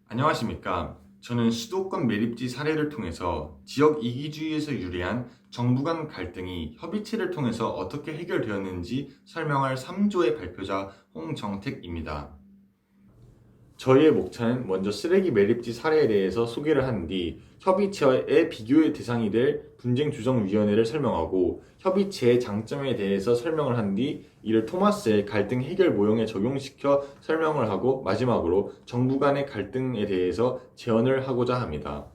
안녕하십니까. 저는 수도권 매립지 사례를 통해서 지역 이기주의에서 유래한 정부 간 갈등이 협의체를 통해서 어떻게 해결되었는지 설명할 3조의 발표자 홍정택입니다. 저희의 목차는 먼저 쓰레기 매립지 사례에 대해서 소개를 한 뒤 협의체의 비교의 대상이 될 분쟁조정위원회를 설명하고 협의체의 장점에 대해서 설명을 한 뒤 이를 토마스의 갈등 해결 모형에 적용시켜 설명을 하고 마지막으로 정부 간의 갈등에 대해서 제언을 하고자 합니다.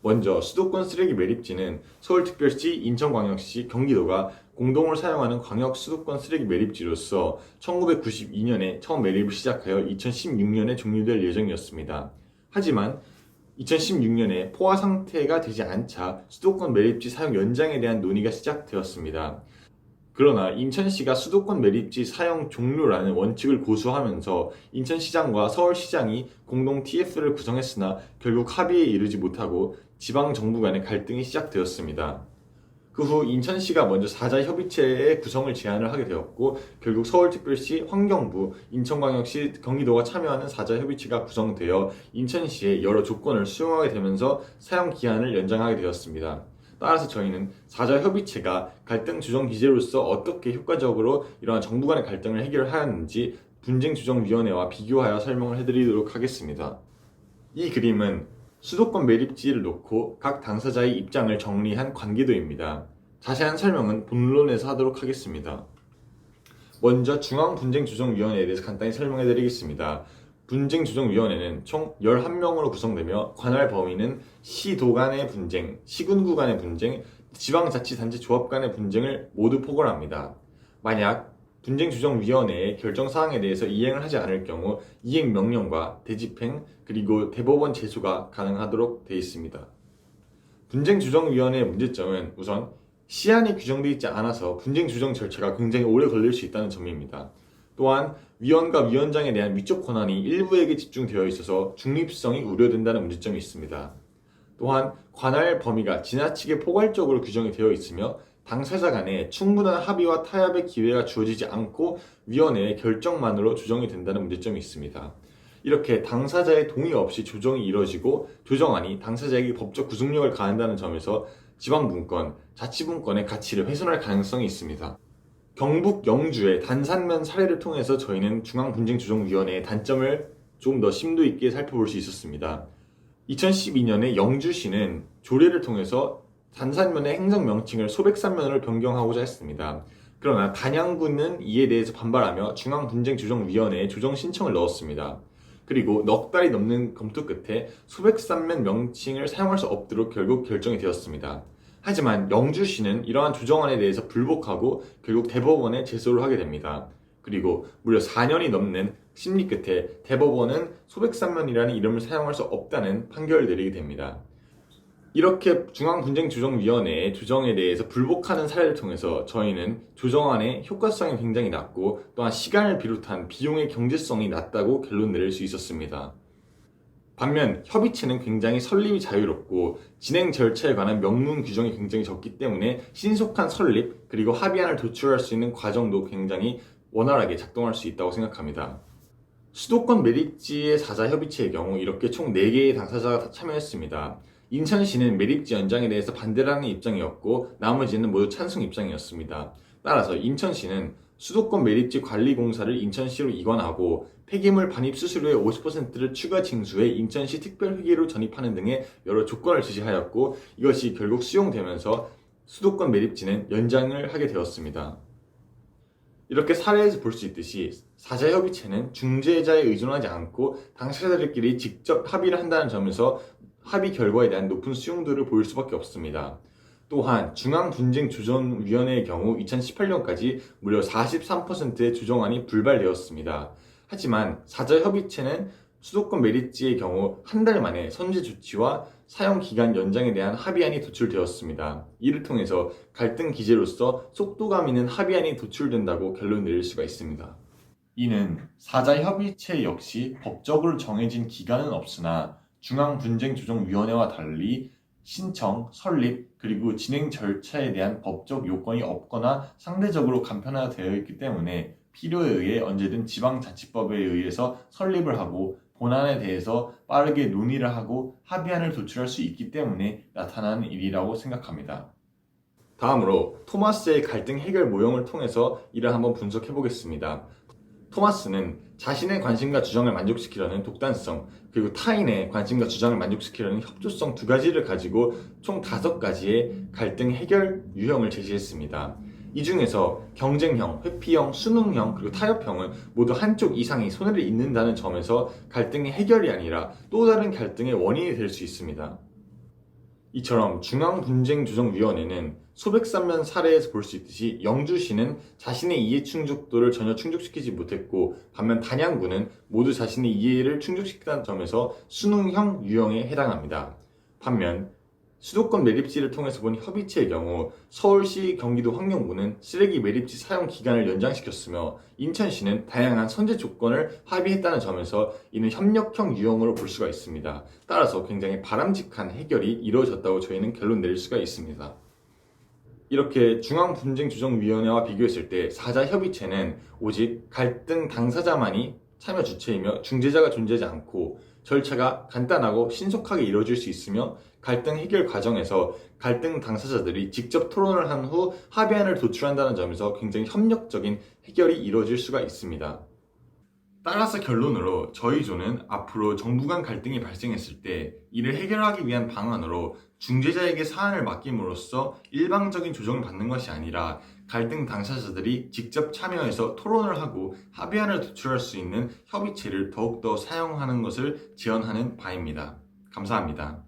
먼저 수도권 쓰레기 매립지는 서울특별시, 인천광역시, 경기도가 공동으로 사용하는 광역 수도권 쓰레기 매립지로서 1992년에 처음 매립을 시작하여 2016년에 종료될 예정이었습니다. 하지만 2016년에 포화 상태가 되지 않자 수도권 매립지 사용 연장에 대한 논의가 시작되었습니다. 그러나 인천시가 수도권 매립지 사용 종료라는 원칙을 고수하면서 인천시장과 서울시장이 공동 TF를 구성했으나 결국 합의에 이르지 못하고 지방정부 간의 갈등이 시작되었습니다. 그 후 인천시가 먼저 사자협의체의 구성을 제안을 하게 되었고 결국 서울특별시, 환경부, 인천광역시, 경기도가 참여하는 사자협의체가 구성되어 인천시의 여러 조건을 수용하게 되면서 사용 기한을 연장하게 되었습니다. 따라서 저희는 사자협의체가 갈등 조정 기제로서 어떻게 효과적으로 이러한 정부 간의 갈등을 해결하였는지 분쟁조정위원회와 비교하여 설명을 해드리도록 하겠습니다. 이 그림은 수도권 매립지를 놓고 각 당사자의 입장을 정리한 관계도입니다. 자세한 설명은 본론에서 하도록 하겠습니다. 먼저 중앙분쟁조정위원회에 대해서 간단히 설명해드리겠습니다. 분쟁조정위원회는 총 11명으로 구성되며 관할 범위는 시도 간의 분쟁, 시군구 간의 분쟁, 지방자치단체 조합 간의 분쟁을 모두 포괄합니다. 만약 분쟁조정위원회의 결정사항에 대해서 이행을 하지 않을 경우 이행명령과 대집행 그리고 대법원 제소가 가능하도록 되어 있습니다. 분쟁조정위원회의 문제점은 우선 시한이 규정되어 있지 않아서 분쟁조정 절차가 굉장히 오래 걸릴 수 있다는 점입니다. 또한 위원과 위원장에 대한 위촉 권한이 일부에게 집중되어 있어서 중립성이 우려된다는 문제점이 있습니다. 또한 관할 범위가 지나치게 포괄적으로 규정이 되어 있으며 당사자 간에 충분한 합의와 타협의 기회가 주어지지 않고 위원회의 결정만으로 조정이 된다는 문제점이 있습니다. 이렇게 당사자의 동의 없이 조정이 이뤄지고 조정안이 당사자에게 법적 구속력을 가한다는 점에서 지방분권, 자치분권의 가치를 훼손할 가능성이 있습니다. 경북 영주의 단산면 사례를 통해서 저희는 중앙분쟁조정위원회의 단점을 좀 더 심도 있게 살펴볼 수 있었습니다. 2012년에 영주시는 조례를 통해서 단산면의 행정명칭을 소백산면으로 변경하고자 했습니다. 그러나 단양군은 이에 대해서 반발하며 중앙분쟁조정위원회에 조정 신청을 넣었습니다. 그리고 넉 달이 넘는 검토 끝에 소백산면 명칭을 사용할 수 없도록 결국 결정이 되었습니다. 하지만 영주시는 이러한 조정안에 대해서 불복하고 결국 대법원에 제소를 하게 됩니다. 그리고 무려 4년이 넘는 심리 끝에 대법원은 소백산면이라는 이름을 사용할 수 없다는 판결을 내리게 됩니다. 이렇게 중앙분쟁조정위원회의 조정에 대해서 불복하는 사례를 통해서 저희는 조정안의 효과성이 굉장히 낮고 또한 시간을 비롯한 비용의 경제성이 낮다고 결론 내릴 수 있었습니다. 반면 협의체는 굉장히 설립이 자유롭고 진행 절차에 관한 명문 규정이 굉장히 적기 때문에 신속한 설립 그리고 합의안을 도출할 수 있는 과정도 굉장히 원활하게 작동할 수 있다고 생각합니다. 수도권 매립지의 사자협의체의 경우 이렇게 총 4개의 당사자가 참여했습니다. 인천시는 매립지 연장에 대해서 반대를 하는 입장이었고 나머지는 모두 찬성 입장이었습니다. 따라서 인천시는 수도권 매립지 관리공사를 인천시로 이관하고 폐기물 반입 수수료의 50%를 추가 징수해 인천시 특별회계로 전입하는 등의 여러 조건을 제시하였고 이것이 결국 수용되면서 수도권 매립지는 연장을 하게 되었습니다. 이렇게 사례에서 볼 수 있듯이 사자협의체는 중재자에 의존하지 않고 당사자들끼리 직접 합의를 한다는 점에서 합의 결과에 대한 높은 수용도를 보일 수밖에 없습니다. 또한 중앙분쟁조정위원회의 경우 2018년까지 무려 43%의 조정안이 불발되었습니다. 하지만 사자협의체는 수도권 매립지의 경우 한 달 만에 선제 조치와 사용 기간 연장에 대한 합의안이 도출되었습니다. 이를 통해서 갈등 기제로서 속도감 있는 합의안이 도출된다고 결론 내릴 수가 있습니다. 이는 사자협의체 역시 법적으로 정해진 기간은 없으나 중앙분쟁조정위원회와 달리 신청, 설립, 그리고 진행 절차에 대한 법적 요건이 없거나 상대적으로 간편화되어 있기 때문에 필요에 의해 언제든 지방자치법에 의해서 설립을 하고 본안에 대해서 빠르게 논의를 하고 합의안을 도출할 수 있기 때문에 나타나는 일이라고 생각합니다. 다음으로 토마스의 갈등 해결 모형을 통해서 이를 한번 분석해 보겠습니다. 토마스는 자신의 관심과 주장을 만족시키려는 독단성, 그리고 타인의 관심과 주장을 만족시키려는 협조성 두 가지를 가지고 총 5가지의 갈등 해결 유형을 제시했습니다. 이 중에서 경쟁형, 회피형, 수능형, 그리고 타협형은 모두 한쪽 이상이 손해를 입는다는 점에서 갈등의 해결이 아니라 또 다른 갈등의 원인이 될 수 있습니다. 이처럼 중앙분쟁조정위원회는 소백산면 사례에서 볼 수 있듯이 영주시는 자신의 이해 충족도를 전혀 충족시키지 못했고, 반면 단양구는 모두 자신의 이해를 충족시켰다는 점에서 수능형 유형에 해당합니다. 반면 수도권 매립지를 통해서 본 협의체의 경우 서울시 경기도 환경부는 쓰레기 매립지 사용 기간을 연장시켰으며, 인천시는 다양한 선제 조건을 합의했다는 점에서 이는 협력형 유형으로 볼 수가 있습니다. 따라서 굉장히 바람직한 해결이 이루어졌다고 저희는 결론 내릴 수가 있습니다. 이렇게 중앙분쟁조정위원회와 비교했을 때 사자협의체는 오직 갈등 당사자만이 참여 주체이며 중재자가 존재하지 않고 절차가 간단하고 신속하게 이루어질 수 있으며, 갈등 해결 과정에서 갈등 당사자들이 직접 토론을 한 후 합의안을 도출한다는 점에서 굉장히 협력적인 해결이 이루어질 수가 있습니다. 따라서 결론으로 저희 조는 앞으로 정부 간 갈등이 발생했을 때 이를 해결하기 위한 방안으로 중재자에게 사안을 맡김으로써 일방적인 조정을 받는 것이 아니라 갈등 당사자들이 직접 참여해서 토론을 하고 합의안을 도출할 수 있는 협의체를 더욱더 사용하는 것을 제언하는 바입니다. 감사합니다.